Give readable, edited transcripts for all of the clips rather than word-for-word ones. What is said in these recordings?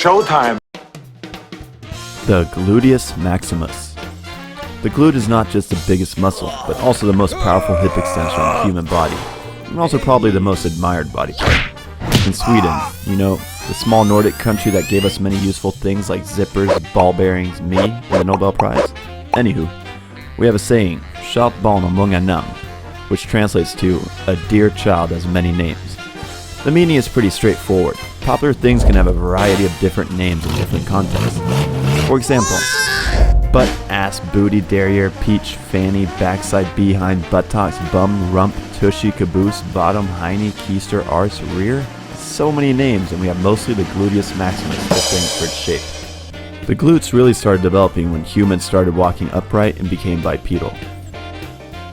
showtime. The Gluteus Maximus. The glute is not just the biggest muscle, but also the most powerful hip extension in the human body, and also probably the most admired body part. In Sweden, you know, the small Nordic country that gave us many useful things like zippers, ball bearings, me, and the Nobel Prize. Anywho, we have a saying, "Shalt barn har många namn," which translates to, "A dear child has many names." The meaning is pretty straightforward. Popular things can have a variety of different names in different contexts. For example, butt, ass, booty, derriere, peach, fanny, backside, behind, buttocks, bum, rump, tushy, caboose, bottom, hiney, keister, arse, rear. So many names, and we have mostly the Gluteus Maximus differing for its shape. The glutes really started developing when humans started walking upright and became bipedal.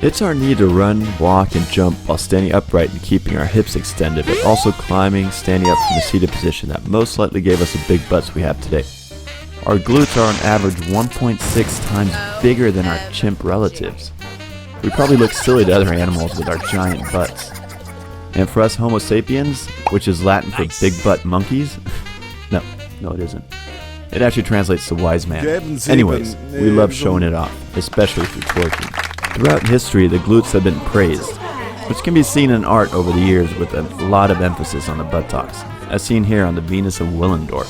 It's our need to run, walk, and jump while standing upright and keeping our hips extended, but also climbing, standing up from a seated position that most likely gave us the big butts we have today. Our glutes are on average 1.6 times bigger than our chimp relatives. We probably look silly to other animals with our giant butts. And for us Homo sapiens, which is Latin for big butt monkeys, no it isn't. It actually translates to wise man. Anyways, we love showing it off, especially through twerking. Throughout history, the glutes have been praised, which can be seen in art over the years with a lot of emphasis on the buttocks, as seen here on the Venus of Willendorf.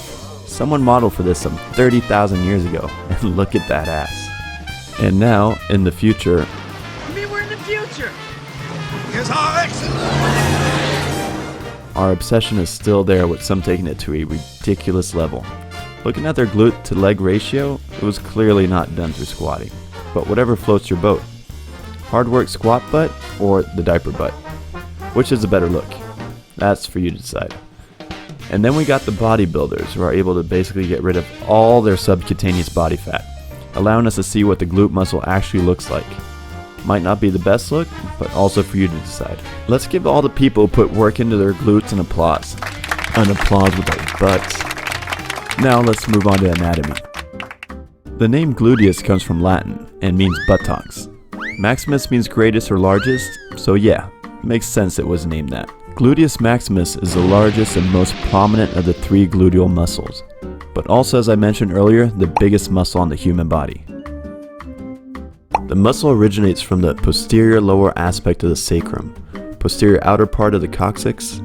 Someone modeled for this some 30,000 years ago, and look at that ass. And now, in the future... I mean, we're in the future! Here's our exit! Our obsession is still there, with some taking it to a ridiculous level. Looking at their glute to leg ratio, it was clearly not done through squatting. But whatever floats your boat. Hard work squat butt or the diaper butt? Which is a better look? That's for you to decide. And then we got the bodybuilders, who are able to basically get rid of all their subcutaneous body fat, allowing us to see what the glute muscle actually looks like. Might not be the best look, but also for you to decide. Let's give all the people who put work into their glutes an applause. An applause with their butts. Now let's move on to anatomy. The name gluteus comes from Latin and means buttocks. Maximus means greatest or largest, so yeah, makes sense it was named that. Gluteus Maximus is the largest and most prominent of the three gluteal muscles, but also, as I mentioned earlier, the biggest muscle on the human body. The muscle originates from the posterior lower aspect of the sacrum, posterior outer part of the coccyx,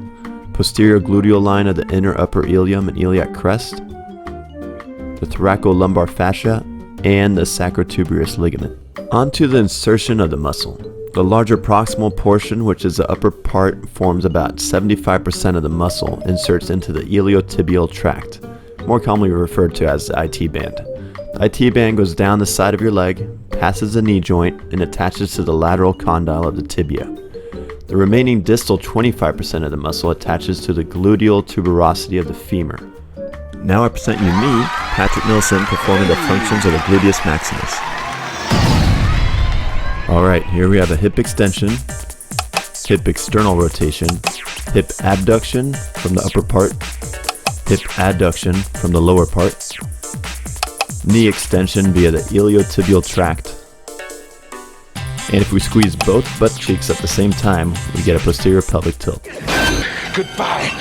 posterior gluteal line of the inner upper ilium and iliac crest, the thoracolumbar fascia, and the sacrotuberous ligament. Onto the insertion of the muscle. The larger proximal portion, which is the upper part, forms about 75% of the muscle, inserts into the iliotibial tract, more commonly referred to as the IT band. The IT band goes down the side of your leg, passes the knee joint, and attaches to the lateral condyle of the tibia. The remaining distal 25% of the muscle attaches to the gluteal tuberosity of the femur. Now I present you me, Patrick Nilsson, performing the functions of the Gluteus Maximus. Alright, here we have a hip extension, hip external rotation, hip abduction from the upper part, hip adduction from the lower part, knee extension via the iliotibial tract, and if we squeeze both butt cheeks at the same time, we get a posterior pelvic tilt. Goodbye.